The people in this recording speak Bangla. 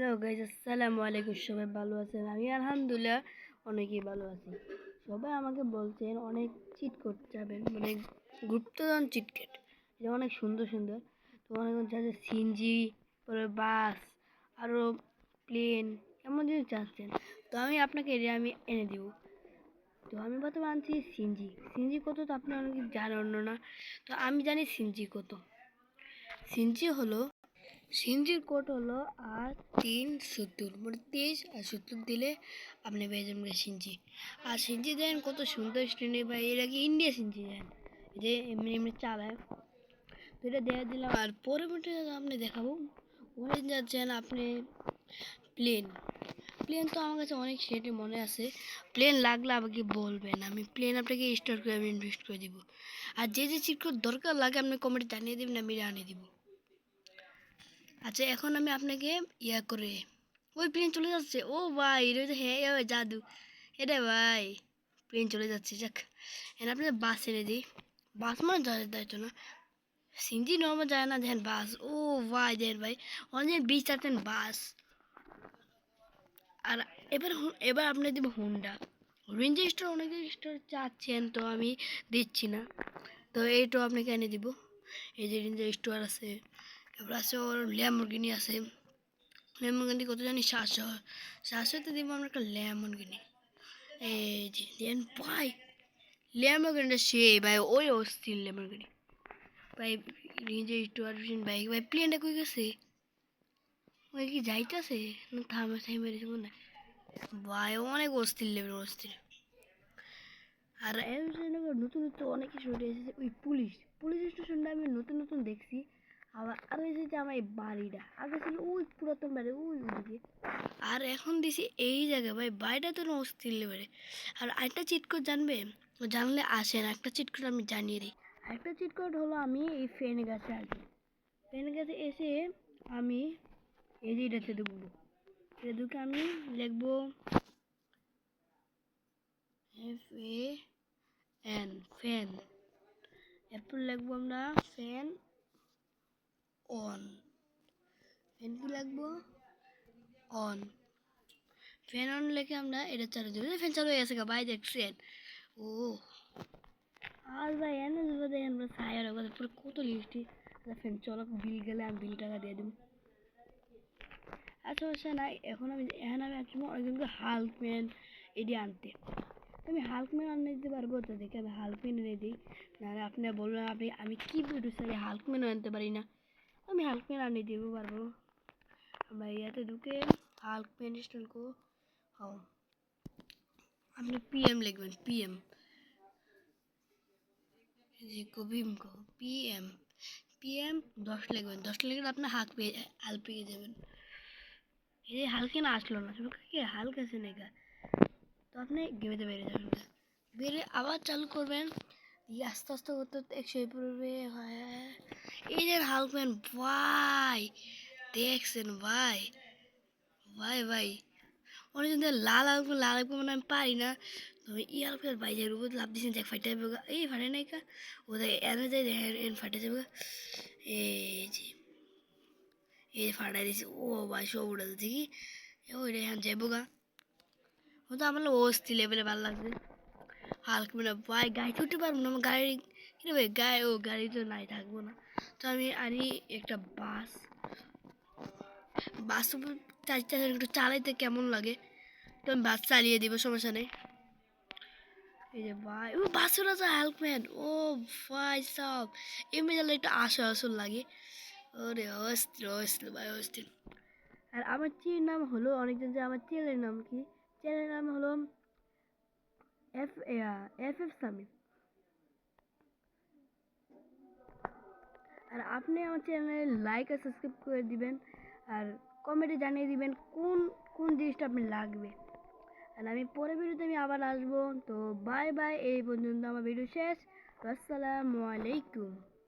হ্যালো গাইস, আসসালামু আলাইকুম। সবাই ভালো আছেন? আমি আলহামদুলিল্লাহ অনেকই ভালো আছি। সবাই আমাকে বলছেন অনেক চিট করতে যাবেন, মানে গুপ্তধন চিটকেট, এটা অনেক সুন্দর সুন্দর। তো অনেক যাচ্ছে সিনজি, পরে বাস, আরও প্লেন, এমন জিনিস চাচ্ছেন। তো আমি আপনাকে এটা আমি এনে দিব। তো আমি প্রথমে আনছি সিনজি। সিনজি কত তো আপনি অনেকে জানেন না, তো আমি জানি সিনজি কত। সিনজি হলো, সিনজির কোড হলো 8 3 70, মানে 23 আর 70 দিলে আপনি পেয়ে যাবেন সিনজি। আর সিনজি দেন কত সুন্দর স্ট্যান্ডে, বা এর আগে ইন্ডিয়া সিনজি দেন, যে এমনি এমনি চালায়। তো এটা দেওয়া দিলাম। আর পরবর্তী আপনি দেখাবো ওখানে যাচ্ছেন আপনি প্লেন। প্লেন তো আমার কাছে অনেক সেটি মনে আছে। প্লেন লাগলে আমাকে বলবেন, আমি প্লেন আপনাকে স্টোর করে আমি ইনভেস্ট করে দিব। আর যে যে চিট দরকার লাগে আপনি কমেন্টে জানিয়ে দেবেন, আমি আনিয়ে দিব। আচ্ছা, এখন আমি আপনাকে ইয়া করে, ওই প্লেন চলে যাচ্ছে। ও ভাই, এটা তো হ্যাঁ ওই জাদু, এটা ভাই প্লেন চলে যাচ্ছে। যাক, এখন আপনাদের বাস এনে দিই। বাস মানে যাইতো না, সিনজি নর্মাল যায় না, দেখেন বাস। ও ভাই দেখেন ভাই, অনেক বিচ চাচ্ছেন বাস। আর এবার এবার আপনি দেব হুন্ডা। রেঞ্জ স্টোর অনেক স্টোর চাচ্ছেন, তো আমি দিচ্ছি না, তো এইটাও আপনাকে এনে দিব। এই যে রেঞ্জ স্টোর আছে, এবার আছে ওর ল্যাম্বরগিনি আছে। লেমনগিনি কত জানি 700 দিব আমরা একটা লেমনগিনি। এই যে দেন ভাই, লেমনগিনিটা সে ভাই, ওই অস্থির লেমনগিনি ভাই। নিজে একটু আরবিন ভাই, ভাই প্লেনটা কই গেছে? ওই কি যাইতেছে না থামে মেরেছে মনে হয় ভাই, অনেক অস্থির লেভেল অস্থির। আর নতুন নতুন অনেক কিছু এসেছে। ওই পুলিশ স্টেশনটা আমি নতুন নতুন দেখছি। আবার আরো এসেছে আমার এই বাড়িটা, আগে ছিল ওই পুরাতন বাড়ি ওইদিকে, আর এখন দিছি এই জায়গায়। ভাই বাড়িটা তো অস্থির লেভেলে। আর আরেকটা চিটকোড জানবে, জানলে আসেন, একটা চিটকোড আমি জানিয়ে দিই। আরেকটা চিটকোড হলো, আমি এই ফ্রেন্ড গাছে আসবো, ফ্রেন্ড গাছে এসে আমি এই যে এটাতে ঢুকবো। এটা ঢুকে আমি লিখবো FAN, ফ্যান। এরপর লিখবো আমরা ফ্যান অন। ফ্যান কি লাগবো? অন। ফ্যান অন লিখে আমরা এটা চালু দেবো। ফ্যান চালু হয়ে গেছে ভাই, দেখছেন? ও আর ভাই এনে দেবো, দেখেন আমরা সায়ার পুরো কত লিস্টি। ফ্যান চলো, বিল গেলে আমি বিল টাকা দিয়ে দেবো। আর সমস্যা নাই, এখন আমি আসবো অনেকজনকে হাল্কম্যান এটি আনতে। আমি হাল্কম্যান আনিয়ে দিতে পারবো, তো দেখে আমি হাল্কম্যান এনে দিই। নাহলে আপনি বলবেন আমি কি প্রডিউসার হাল্কম্যান আনতে পারি না, আমি হাল্কম্যান আনিয়ে দিতে পারবো। আমরা ইয়াতে ঢুকে হাল্কম্যান ইনস্টল করবো। হ্যাঁ, আপনি PM লিখবেন, PM যে কবিম কো PM PM 10 লিখবেন। 10 লিখলে আপনি হাল পেয়ে যাবেন। এই যে হালকে না আসলো না, কি হালকা আছে না, তো আপনি গেমেতে বেড়ে যাবেন। বেড়ে আবার চালু করবেন, দিয়ে আস্তে আস্তে করতে করতে 100 পড়বে। এই যে হালকম্যান ভাই, দেখছেন ভাই? ভাই ভাই অনেকজন লাল আলকো মানে আমি পারি না, তবে ই আলকের বাইরের উপর লাভ দিয়েছেন, দেখ ফাইটে যাবে। এই ফাটে নাই কা, ওদের এনে যায় এন ফাটে যাবে। এই যে এই ফাটাই দিয়েছে। ও ভাই সব উড়ে দিচ্ছে কি, ওইটা এখন যাবো গা। ও তো আমার অস্থির লেভেলে ভালো লাগছে। হালকা মানে ভাই গাড়িতে উঠতে পারবো না, আমার গাড়ি কিনে ভাই গায়ে, ও গাড়ি তো নাই, থাকবো না। তো আমি আনি একটা বাস। বাস চাইতে একটু চালাইতে কেমন লাগে, তো আমি বাস চালিয়ে দিব, সমস্যা নেই। এই যে ভাই, ও বাসুর আছে হাল্কম্যান। ও ভাই সব এমনি গেলে একটু আসল লাগে। ওরে অস্থির অস্থির ভাই অস্থির। আর আমার চ্যানেলের নাম হলো, অনেকজন যে আমার চ্যানেলের নাম কি, চ্যানেলের নাম হলো FF সামিট। আর আপনি আমার চ্যানেলে লাইক আর সাবস্ক্রাইব করে দিবেন, আর কমেন্টে জানিয়ে দিবেন কোন কোন জিনিসটা আপনি লাগবে। আর আমি পরের ভিডিওতে আমি আবার আসবো। তো বাই বাই, এই পর্যন্ত আমার ভিডিও শেষ। আসসালামু আলাইকুম।